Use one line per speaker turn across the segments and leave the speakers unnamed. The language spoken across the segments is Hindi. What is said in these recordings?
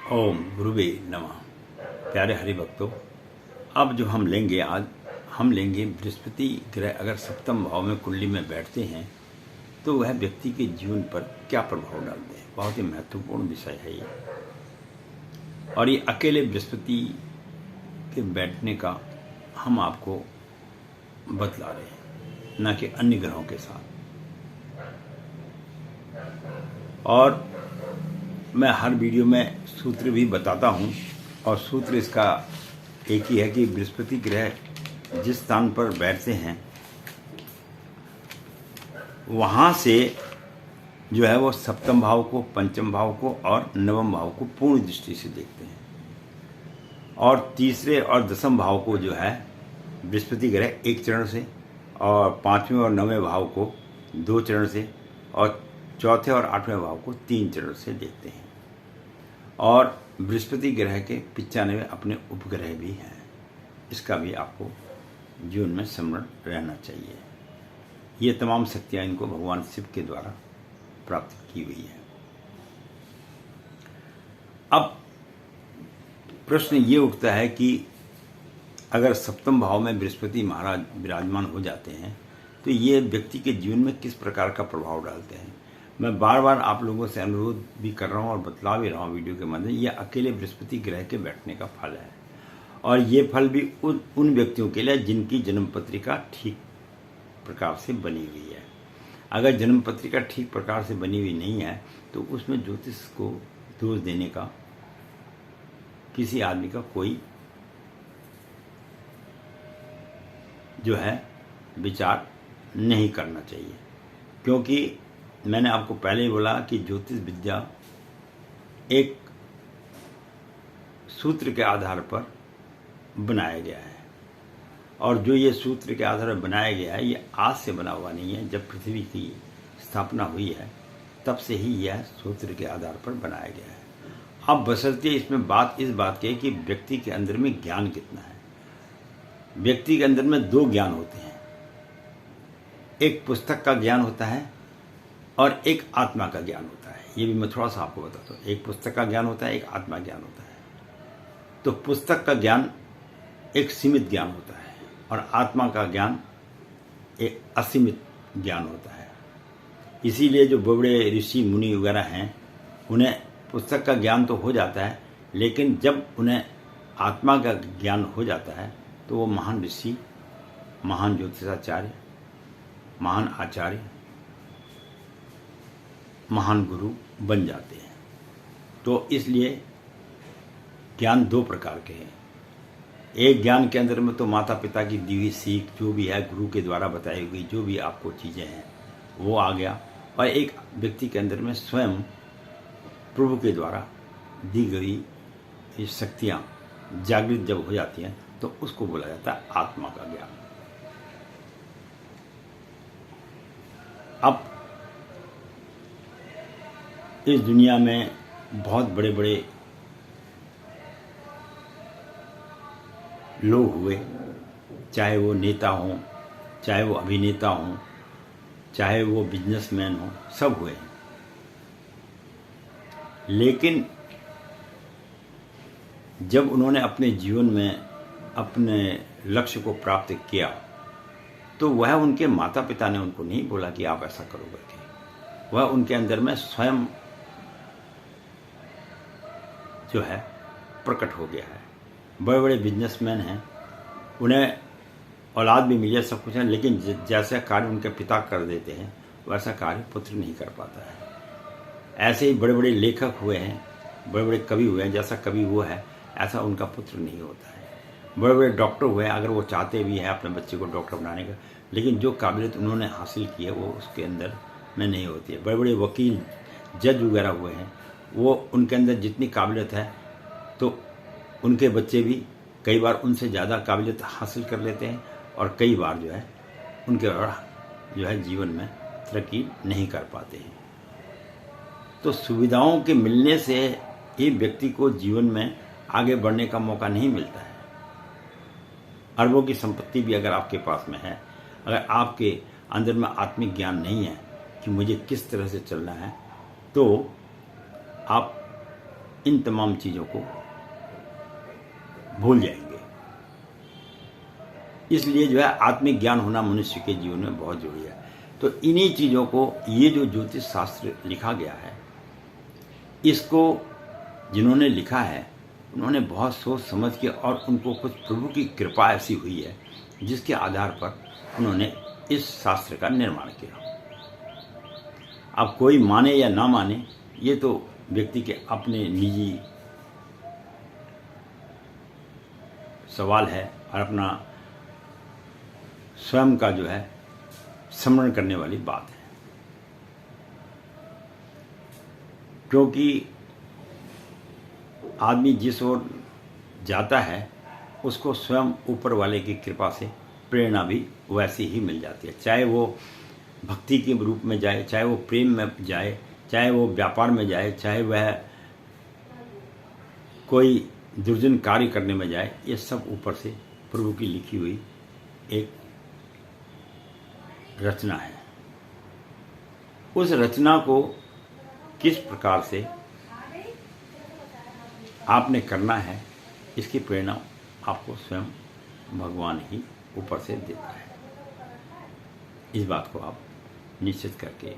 ओम गुरुवे नमः। प्यारे हरि भक्तों, अब जो हम लेंगे आज हम लेंगे बृहस्पति ग्रह अगर सप्तम भाव में कुंडली में बैठते हैं तो वह व्यक्ति के जीवन पर क्या प्रभाव डालते हैं। बहुत ही महत्वपूर्ण विषय है ये, और ये अकेले बृहस्पति के बैठने का हम आपको बतला रहे हैं, न कि अन्य ग्रहों के साथ। और मैं हर वीडियो में सूत्र भी बताता हूँ, और सूत्र इसका एक ही है कि बृहस्पति ग्रह जिस स्थान पर बैठते हैं वहाँ से जो है वो सप्तम भाव को, पंचम भाव को और नवम भाव को पूर्ण दृष्टि से देखते हैं, और तीसरे और दसम भाव को जो है बृहस्पति ग्रह एक चरण से, और पाँचवें और नवें भाव को दो चरण से, और चौथे और आठवें भाव को तीन चरण से देखते हैं। और बृहस्पति ग्रह के 95 अपने उपग्रह भी हैं, इसका भी आपको जीवन में स्मरण रहना चाहिए। ये तमाम शक्तियाँ इनको भगवान शिव के द्वारा प्राप्त की हुई है। अब प्रश्न ये उठता है कि अगर सप्तम भाव में बृहस्पति महाराज विराजमान हो जाते हैं तो ये व्यक्ति के जीवन में किस प्रकार का प्रभाव डालते हैं। मैं बार बार आप लोगों से अनुरोध भी कर रहा हूँ और बतला भी रहा हूँ वीडियो के माध्यम। ये अकेले बृहस्पति ग्रह के बैठने का फल है, और ये फल भी उन व्यक्तियों के लिए जिनकी जन्म पत्रिका ठीक प्रकार से बनी हुई है। अगर जन्म पत्रिका ठीक प्रकार से बनी हुई नहीं है तो उसमें ज्योतिष को दोष देने का किसी आदमी का कोई जो है विचार नहीं करना चाहिए, क्योंकि मैंने आपको पहले ही बोला कि ज्योतिष विद्या एक सूत्र के आधार पर बनाया गया है, और जो ये सूत्र के आधार पर बनाया गया है ये आज से बना हुआ नहीं है। जब पृथ्वी की स्थापना हुई है तब से ही यह सूत्र के आधार पर बनाया गया है। अब बशर्ते इसमें बात इस बात की है कि व्यक्ति के अंदर में ज्ञान कितना है। व्यक्ति के अंदर में दो ज्ञान होते हैं, एक पुस्तक का ज्ञान होता है और एक आत्मा का ज्ञान होता है। ये भी मैं थोड़ा सा आपको बताता हूँ। एक पुस्तक का ज्ञान होता है, एक आत्मा ज्ञान होता है। तो पुस्तक का ज्ञान एक सीमित ज्ञान होता है, और आत्मा का ज्ञान एक असीमित ज्ञान होता है। इसीलिए जो बड़े ऋषि मुनि वगैरह हैं उन्हें पुस्तक का ज्ञान तो हो जाता है, लेकिन जब उन्हें आत्मा का ज्ञान हो जाता है तो वो महान ऋषि, महान ज्योतिषाचार्य, महान आचार्य, महान गुरु बन जाते हैं। तो इसलिए ज्ञान दो प्रकार के हैं। एक ज्ञान के अंदर में तो माता पिता की दी हुई सीख जो भी है, गुरु के द्वारा बताई हुई जो भी आपको चीज़ें हैं वो आ गया, और एक व्यक्ति के अंदर में स्वयं प्रभु के द्वारा दी गई ये शक्तियाँ जागृत जब हो जाती हैं तो उसको बोला जाता है आत्मा का ज्ञान। अब इस दुनिया में बहुत बड़े बड़े लोग हुए, चाहे वो नेता हों, चाहे वो अभिनेता हों, चाहे वो बिजनेसमैन हों, सब हुए। लेकिन जब उन्होंने अपने जीवन में अपने लक्ष्य को प्राप्त किया तो वह उनके माता पिता ने उनको नहीं बोला कि आप ऐसा करो करके। वह उनके अंदर में स्वयं जो है प्रकट हो गया है। बड़े बड़े बिजनेसमैन हैं, उन्हें औलाद भी मिली है, सब कुछ है, लेकिन जैसा कार्य उनके पिता कर देते हैं वैसा कार्य पुत्र नहीं कर पाता है। ऐसे ही बड़े बड़े लेखक हुए हैं, बड़े बड़े कवि हुए हैं, जैसा कवि वो है ऐसा उनका पुत्र नहीं होता है। बड़े बड़े डॉक्टर हुए हैं, अगर वो चाहते भी हैं अपने बच्चे को डॉक्टर बनाने का, लेकिन जो काबिलियत उन्होंने हासिल की है वो उसके अंदर में नहीं होती है। बड़े बड़े वकील, जज वगैरह हुए हैं, वो उनके अंदर जितनी काबिलियत है तो उनके बच्चे भी कई बार उनसे ज़्यादा काबिलियत हासिल कर लेते हैं, और कई बार जो है उनके जो है जीवन में तरक्की नहीं कर पाते हैं। तो सुविधाओं के मिलने से ही व्यक्ति को जीवन में आगे बढ़ने का मौका नहीं मिलता है। अरबों की संपत्ति भी अगर आपके पास में है, अगर आपके अंदर में आत्मिक ज्ञान नहीं है कि मुझे किस तरह से चलना है, तो आप इन तमाम चीज़ों को भूल जाएंगे। इसलिए जो है आत्मिक ज्ञान होना मनुष्य के जीवन में बहुत जरूरी है। तो इन्हीं चीज़ों को, ये जो ज्योतिष शास्त्र लिखा गया है, इसको जिन्होंने लिखा है उन्होंने बहुत सोच समझ के, और उनको कुछ प्रभु की कृपा ऐसी हुई है जिसके आधार पर उन्होंने इस शास्त्र का निर्माण किया। अब कोई माने या ना माने, ये तो व्यक्ति के अपने निजी सवाल है और अपना स्वयं का जो है स्मरण करने वाली बात है। क्योंकि आदमी जिस ओर जाता है उसको स्वयं ऊपर वाले की कृपा से प्रेरणा भी वैसी ही मिल जाती है। चाहे वो भक्ति के रूप में जाए, चाहे वो प्रेम में जाए, चाहे वो व्यापार में जाए, चाहे वह कोई दुर्जन कार्य करने में जाए, ये सब ऊपर से प्रभु की लिखी हुई एक रचना है। उस रचना को किस प्रकार से आपने करना है, इसकी प्रेरणा आपको स्वयं भगवान ही ऊपर से देता है। इस बात को आप निश्चित करके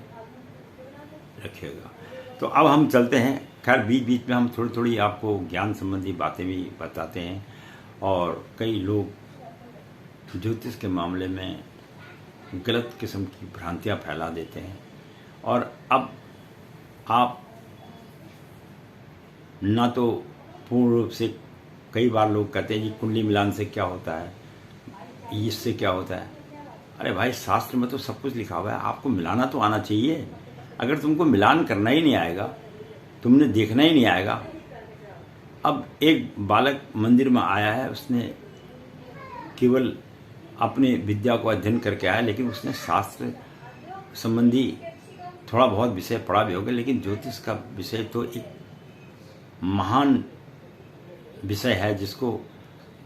रखिएगा। तो अब हम चलते हैं। खैर बीच बीच में हम थोड़ी थोड़ी आपको ज्ञान संबंधी बातें भी बताते हैं, और कई लोग ज्योतिष के मामले में गलत किस्म की भ्रांतियां फैला देते हैं। और अब आप ना तो पूर्ण रूप से, कई बार लोग कहते हैं जी कुंडली मिलान से क्या होता है, इससे क्या होता है। अरे भाई, शास्त्र में तो सब कुछ लिखा हुआ है, आपको मिलाना तो आना चाहिए। अगर तुमको मिलान करना ही नहीं आएगा, तुमने देखना ही नहीं आएगा। अब एक बालक मंदिर में आया है, उसने केवल अपने विद्या को अध्ययन करके आया, लेकिन उसने शास्त्र संबंधी थोड़ा बहुत विषय पढ़ा भी होगा, लेकिन ज्योतिष का विषय तो एक महान विषय है, जिसको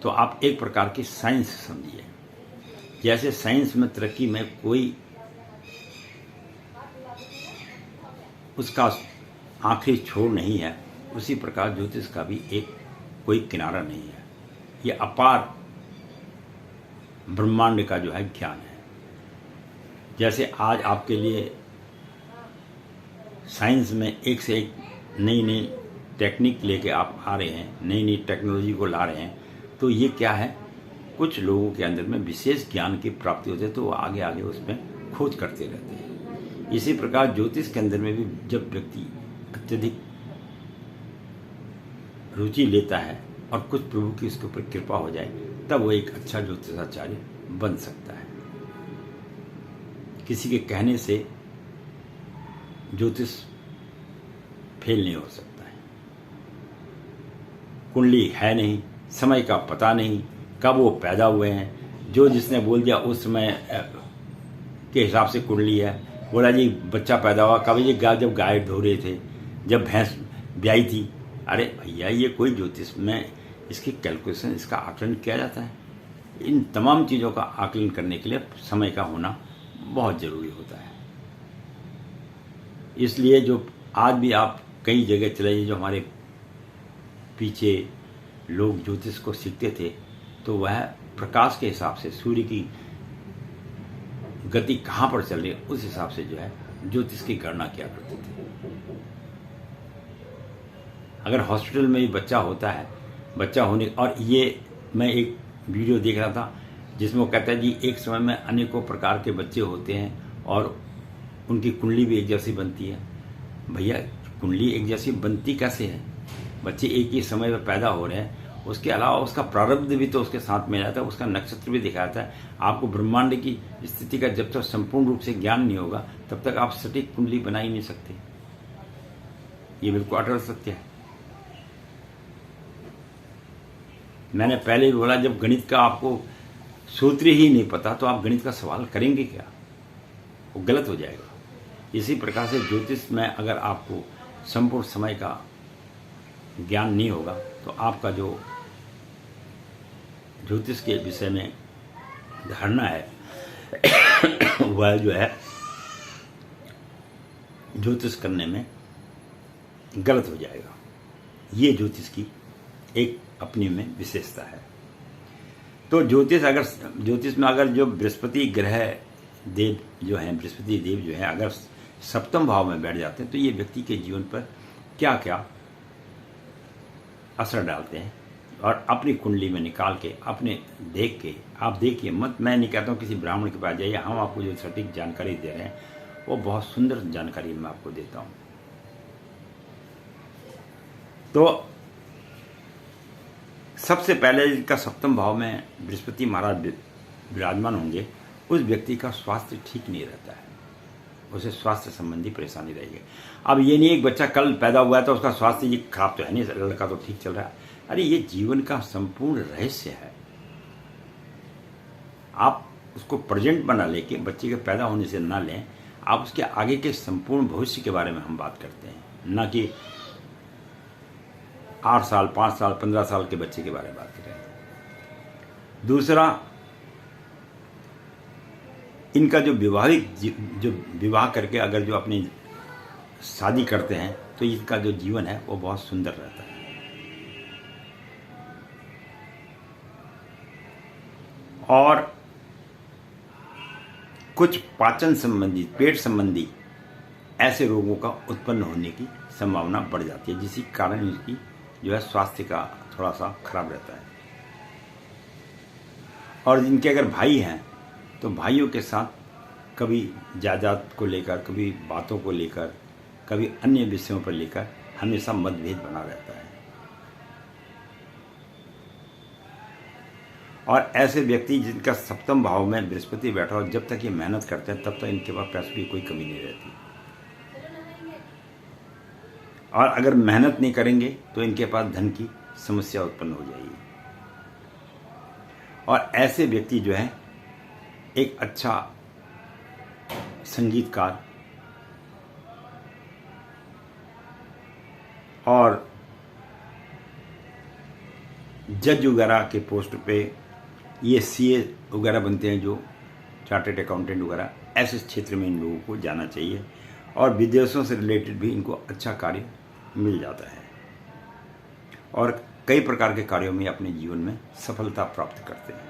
तो आप एक प्रकार की साइंस समझिए। जैसे साइंस में तरक्की में कोई उसका आखिरी छोर नहीं है, उसी प्रकार ज्योतिष का भी एक कोई किनारा नहीं है। ये अपार ब्रह्मांड का जो है ज्ञान है। जैसे आज आपके लिए साइंस में एक से एक नई नई टेक्निक लेके आप आ रहे हैं, नई नई टेक्नोलॉजी को ला रहे हैं, तो ये क्या है, कुछ लोगों के अंदर में विशेष ज्ञान की प्राप्ति होती है, तो वो आगे आगे उसमें खोज करते रहते हैं। इसी प्रकार ज्योतिष के अंदर में भी जब व्यक्ति अत्यधिक रुचि लेता है और कुछ प्रभु की उसके ऊपर कृपा हो जाए, तब वो एक अच्छा ज्योतिषाचार्य बन सकता है। किसी के कहने से ज्योतिष फेल नहीं हो सकता है। कुंडली है नहीं, समय का पता नहीं, कब वो पैदा हुए हैं, जो जिसने बोल दिया उस समय के हिसाब से कुंडली है। बोला जी बच्चा पैदा हुआ कब, ये जब गाय धो रहे थे, जब भैंस ब्याई थी। अरे भैया, ये कोई ज्योतिष में इसकी कैलकुलेशन, इसका आकलन किया जाता है। इन तमाम चीज़ों का आकलन करने के लिए समय का होना बहुत ज़रूरी होता है। इसलिए जो आज भी आप कई जगह चले जाइए, जो हमारे पीछे लोग ज्योतिष को सीखते थे, तो वह प्रकाश के हिसाब से सूर्य की गति कहाँ पर चल रही है, उस हिसाब से जो है ज्योतिष की गणना किया करते थे। अगर हॉस्पिटल में भी बच्चा होता है, बच्चा होने, और ये मैं एक वीडियो देख रहा था जिसमें वो कहता है जी एक समय में अनेकों प्रकार के बच्चे होते हैं और उनकी कुंडली भी एक जैसी बनती है। भैया, कुंडली एक जैसी बनती कैसे है? बच्चे एक ही समय में पैदा हो रहे हैं, उसके अलावा उसका प्रारब्ध भी तो उसके साथ में जाता है, उसका नक्षत्र भी दिखाया जाता है। आपको ब्रह्मांड की स्थिति का जब तक संपूर्ण रूप से ज्ञान नहीं होगा, तब तक आप सटीक कुंडली बना ही नहीं सकते। ये बिल्कुल अटल सत्य है। मैंने पहले भी बोला, जब गणित का आपको सूत्र ही नहीं पता तो आप गणित का सवाल करेंगे क्या? वो गलत हो जाएगा। इसी प्रकार से ज्योतिष में अगर आपको संपूर्ण समय का ज्ञान नहीं होगा, तो आपका जो ज्योतिष के विषय में धारणा है वह जो है ज्योतिष करने में गलत हो जाएगा। ये ज्योतिष की एक अपनी में विशेषता है। तो ज्योतिष में अगर जो बृहस्पति ग्रह देव जो हैं, बृहस्पति देव जो है अगर सप्तम भाव में बैठ जाते हैं तो ये व्यक्ति के जीवन पर क्या क्या असर डालते हैं, और अपनी कुंडली में निकाल के अपने देख के आप देखिए मत। मैं नहीं कहता हूँ किसी ब्राह्मण के पास जाइए, हम आपको जो सटीक जानकारी दे रहे हैं वो बहुत सुंदर जानकारी मैं आपको देता हूँ। तो सबसे पहले जिनका सप्तम भाव में बृहस्पति महाराज विराजमान होंगे उस व्यक्ति का स्वास्थ्य ठीक नहीं रहता है, उसे स्वास्थ्य संबंधी परेशानी रहेगी। अब ये नहीं एक बच्चा कल पैदा हुआ है तो उसका स्वास्थ्य ये खराब तो है नहीं, लड़का तो ठीक चल रहा है। अरे ये जीवन का संपूर्ण रहस्य है। आप उसको प्रेजेंट बना लेके बच्चे के पैदा होने से ना लें, आप उसके आगे के संपूर्ण भविष्य के बारे में हम बात करते हैं, ना कि 8 साल 5 साल 15 साल के बच्चे के बारे में बात कर रहे हैं। दूसरा, इनका जो विवाह करके अगर जो अपनी शादी करते हैं तो इनका जो जीवन है वो बहुत सुंदर रहता है। और कुछ पाचन संबंधी, पेट संबंधी ऐसे रोगों का उत्पन्न होने की संभावना बढ़ जाती है, जिसके कारण इनकी जो है स्वास्थ्य का थोड़ा सा खराब रहता है। और इनके अगर भाई हैं तो भाइयों के साथ कभी जायदाद को लेकर, कभी बातों को लेकर, कभी अन्य विषयों पर लेकर हमेशा मतभेद बना रहता है। और ऐसे व्यक्ति जिनका सप्तम भाव में बृहस्पति बैठा हो, जब तक ये मेहनत करते हैं तब तक इनके पास पैसों की कोई कमी नहीं रहती। और अगर मेहनत नहीं करेंगे तो इनके पास धन की समस्या उत्पन्न हो जाएगी। और ऐसे व्यक्ति जो है एक अच्छा संगीतकार और जज वगैरह के पोस्ट पे, ये सीए वगैरह बनते हैं, जो चार्टर्ड अकाउंटेंट वगैरह, ऐसे क्षेत्र में इन लोगों को जाना चाहिए। और विदेशों से रिलेटेड भी इनको अच्छा कार्य मिल जाता है और कई प्रकार के कार्यों में अपने जीवन में सफलता प्राप्त करते हैं।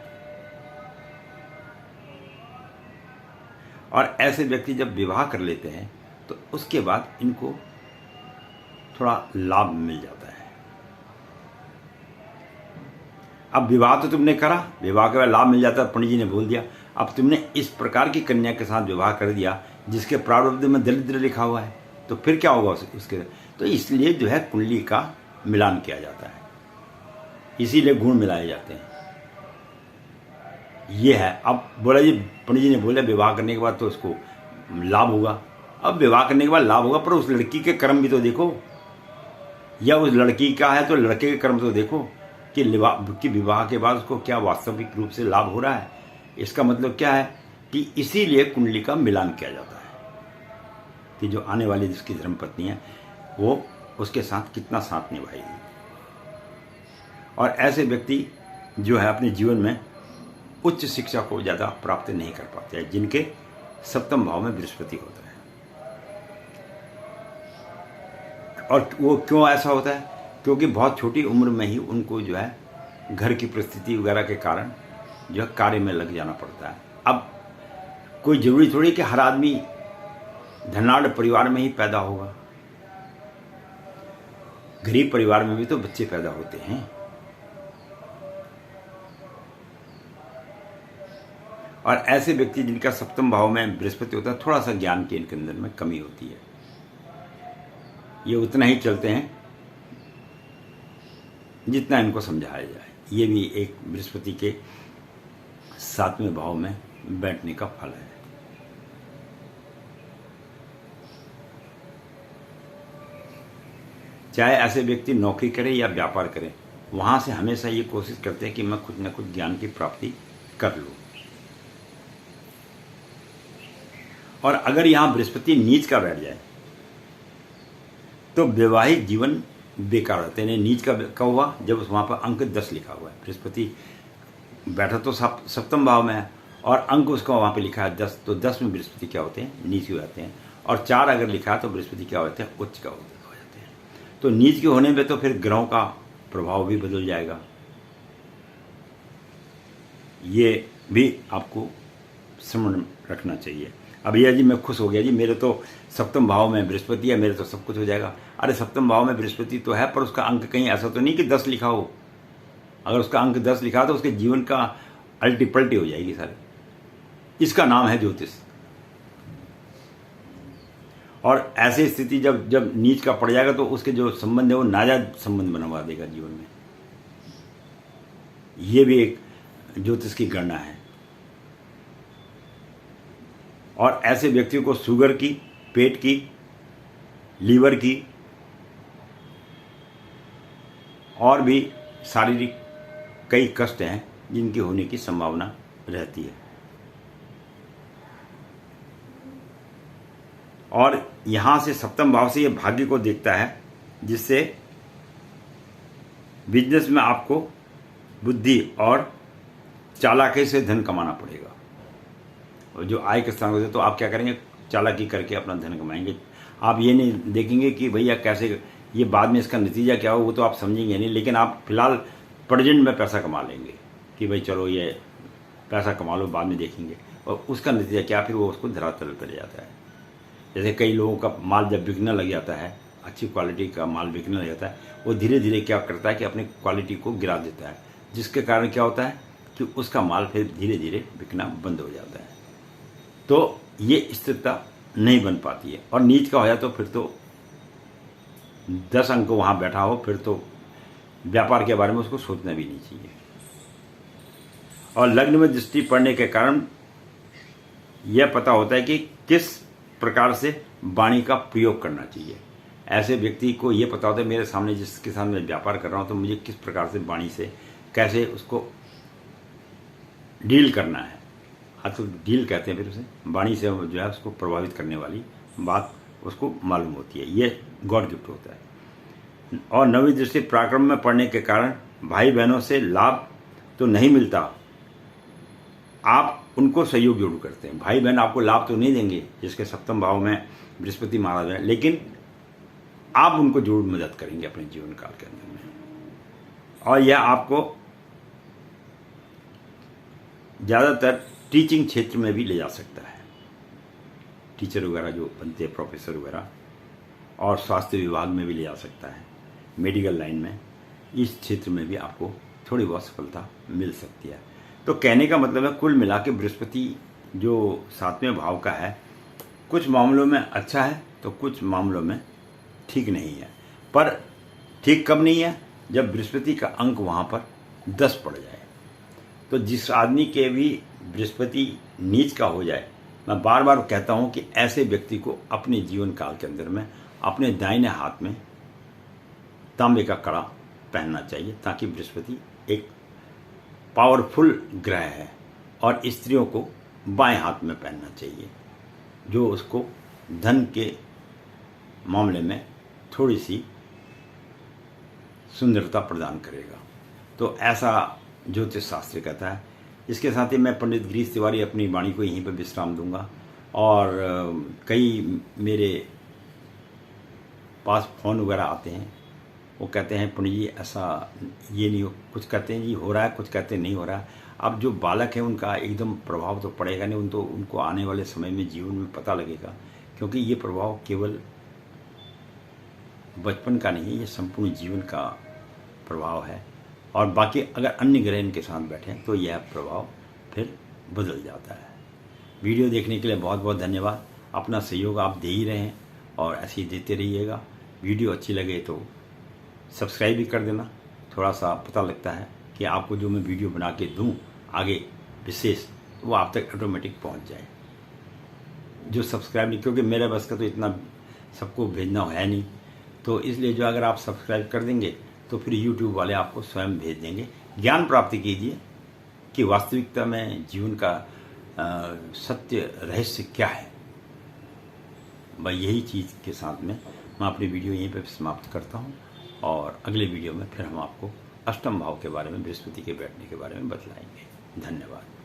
और ऐसे व्यक्ति जब विवाह कर लेते हैं तो उसके बाद इनको थोड़ा लाभ मिल जाता है। अब विवाह तो तुमने करा, विवाह के बाद लाभ मिल जाता है, पंडित जी ने बोल दिया। अब तुमने इस प्रकार की कन्या के साथ विवाह कर दिया जिसके प्रारब्ध में दरिद्र लिखा हुआ है, तो फिर क्या होगा उसके? तो इसलिए जो है कुंडली का मिलान किया जाता है, इसीलिए गुण मिलाए जाते हैं। ये है। अब बोला जी, पंडित जी ने बोला विवाह करने के बाद तो उसको लाभ होगा। अब विवाह करने के बाद लाभ होगा, पर उस लड़की के कर्म भी तो देखो, या उस लड़की का है तो लड़के के कर्म तो देखो कि विवाह के बाद उसको क्या वास्तविक रूप से लाभ हो रहा है। इसका मतलब क्या है कि इसीलिए कुंडली का मिलान किया जाता है कि जो आने वाली जिसकी धर्मपत्नी है वो उसके साथ कितना साथ निभाएगी। और ऐसे व्यक्ति जो है अपने जीवन में उच्च शिक्षा को ज़्यादा प्राप्त नहीं कर पाते हैं, जिनके सप्तम भाव में बृहस्पति होता है। और वो क्यों ऐसा होता है? क्योंकि बहुत छोटी उम्र में ही उनको जो है घर की परिस्थिति वगैरह के कारण जो है कार्य में लग जाना पड़ता है। अब कोई जरूरी थोड़ी कि हर आदमी धनाढ़ परिवार में ही पैदा होगा, गरीब परिवार में भी तो बच्चे पैदा होते हैं। और ऐसे व्यक्ति जिनका सप्तम भाव में बृहस्पति होता है, थोड़ा सा ज्ञान की इनके अंदर में कमी होती है। ये उतना ही चलते हैं जितना इनको समझाया जाए। ये भी एक बृहस्पति के 7वें भाव में बैठने का फल है। चाहे ऐसे व्यक्ति नौकरी करे या व्यापार करे, वहां से हमेशा ये कोशिश करते हैं कि मैं कुछ न कुछ ज्ञान की प्राप्ति कर लूं। और अगर यहां बृहस्पति नीच का बैठ जाए तो वैवाहिक जीवन बेकार होते हैं। नीच का कब हुआ? जब वहां पर अंक 10 लिखा हुआ है। बृहस्पति बैठा तो सप्तम भाव में है और अंक उसका वहां पे लिखा है 10, तो 10 में बृहस्पति क्या होते हैं? नीच हो जाते हैं। और 4 अगर लिखा है तो बृहस्पति क्या होते हैं? उच्च का हो जाते हैं। तो नीच के होने पे तो फिर ग्रहों का प्रभाव भी बदल जाएगा। ये भी आपको स्मरण रखना चाहिए। अब ये जी मैं खुश हो गया जी, मेरे तो सप्तम भाव में बृहस्पति है, मेरे तो सब कुछ हो जाएगा। अरे सप्तम भाव में बृहस्पति तो है, पर उसका अंक कहीं ऐसा तो नहीं कि 10 लिखा हो। अगर उसका अंक 10 लिखा तो उसके जीवन का अल्टी पल्टी हो जाएगी सारी। इसका नाम है ज्योतिष। और ऐसी स्थिति जब जब नीच का पड़ जाएगा तो उसके जो संबंध है वो नाजायज संबंध बनवा देगा जीवन में। ये भी एक ज्योतिष की गणना है। और ऐसे व्यक्तियों को शुगर की, पेट की, लीवर की और भी शारीरिक कई कष्ट हैं जिनके होने की संभावना रहती है। और यहां से सप्तम भाव से ये भाग्य को देखता है, जिससे बिजनेस में आपको बुद्धि और चालाकी से धन कमाना पड़ेगा। और जो आय के स्थान होते हैं तो आप क्या करेंगे, चालाकी करके अपना धन कमाएंगे। आप ये नहीं देखेंगे कि भैया कैसे, ये बाद में इसका नतीजा क्या हो वो तो आप समझेंगे नहीं, लेकिन आप फिलहाल प्रेजेंट में पैसा कमा लेंगे कि भाई चलो ये पैसा कमा लो, बाद में देखेंगे। और उसका नतीजा क्या, फिर वो उसको धरातल पर ले जाता है। जैसे कई लोगों का माल जब बिकने लग जाता है, अच्छी क्वालिटी का माल बिकने लग जाता है, वो धीरे धीरे क्या करता है कि अपनी क्वालिटी को गिरा देता है, जिसके कारण क्या होता है कि उसका माल फिर धीरे धीरे बिकना बंद हो जाता है। तो ये स्थिरता नहीं बन पाती है। और नीच का हो जाए तो फिर तो 10 अंक वहाँ बैठा हो, फिर तो व्यापार के बारे में उसको सोचना भी नहीं चाहिए। और लग्न में दृष्टि पड़ने के कारण यह पता होता है कि किस प्रकार से वाणी का प्रयोग करना चाहिए। ऐसे व्यक्ति को यह पता होता है मेरे सामने जिसके साथ मैं व्यापार कर रहा हूँ तो मुझे किस प्रकार से वाणी से कैसे उसको डील करना है। आजकल डील कहते हैं, फिर उसे वाणी से जो है उसको प्रभावित करने वाली बात उसको मालूम होती है। ये गॉड गिफ्ट होता है। और नवी दृष्टि पराक्रम में पड़ने के कारण भाई बहनों से लाभ तो नहीं मिलता, आप उनको सहयोग जरूर करते हैं। भाई बहन आपको लाभ तो नहीं देंगे जिसके सप्तम भाव में बृहस्पति महाराज है, लेकिन आप उनको जरूर मदद करेंगे अपने जीवन काल के अंदर में। और यह आपको ज़्यादातर टीचिंग क्षेत्र में भी ले जा सकता है। टीचर वगैरह जो बनते हैं, प्रोफेसर वगैरह, और स्वास्थ्य विभाग में भी ले जा सकता है, मेडिकल लाइन में, इस क्षेत्र में भी आपको थोड़ी बहुत सफलता मिल सकती है। तो कहने का मतलब है कुल मिला के बृहस्पति जो 7वें भाव का है, कुछ मामलों में अच्छा है तो कुछ मामलों में ठीक नहीं है। पर ठीक कब नहीं है, जब बृहस्पति का अंक वहाँ पर 10 पड़ जाए। तो जिस आदमी के भी बृहस्पति नीच का हो जाए, मैं बार बार कहता हूँ कि ऐसे व्यक्ति को अपने जीवन काल के अंदर में अपने दाहिने हाथ में तांबे का कड़ा पहनना चाहिए, ताकि बृहस्पति एक पावरफुल ग्रह है। और स्त्रियों को बाएं हाथ में पहनना चाहिए, जो उसको धन के मामले में थोड़ी सी सुंदरता प्रदान करेगा। तो ऐसा ज्योतिष शास्त्र कहता है। इसके साथ ही मैं पंडित गिरीश तिवारी अपनी वाणी को यहीं पर विश्राम दूंगा। और कई मेरे पास फ़ोन वगैरह आते हैं, वो कहते हैं पंडित जी ऐसा ये नहीं हो, कुछ कहते हैं जी हो रहा है, कुछ कहते हैं नहीं हो रहा है। अब जो बालक है उनका एकदम प्रभाव तो पड़ेगा नहीं, उनको आने वाले समय में जीवन में पता लगेगा, क्योंकि ये प्रभाव केवल बचपन का नहीं है, ये संपूर्ण जीवन का प्रभाव है। और बाकी अगर अन्य ग्रह इनके साथ बैठे तो यह प्रभाव फिर बदल जाता है। वीडियो देखने के लिए बहुत बहुत धन्यवाद। अपना सहयोग आप दे ही रहे हैं और ऐसे ही देते रहिएगा। वीडियो अच्छी लगे तो सब्सक्राइब भी कर देना, थोड़ा सा पता लगता है कि आपको जो मैं वीडियो बना के दूँ आगे विशेष, वो आप तक ऑटोमेटिक पहुँच जाए। जो सब्सक्राइब नहीं, क्योंकि मेरे बस का तो इतना सबको भेजना है नहीं, तो इसलिए जो अगर आप सब्सक्राइब कर देंगे तो फिर YouTube वाले आपको स्वयं भेज देंगे। ज्ञान प्राप्ति कीजिए कि वास्तविकता में जीवन का सत्य रहस्य क्या है। मैं यही चीज़ के साथ में मैं अपनी वीडियो यहीं पर समाप्त करता हूँ, और अगले वीडियो में फिर हम आपको अष्टम भाव के बारे में, बृहस्पति के बैठने के बारे में बतलाएंगे। धन्यवाद।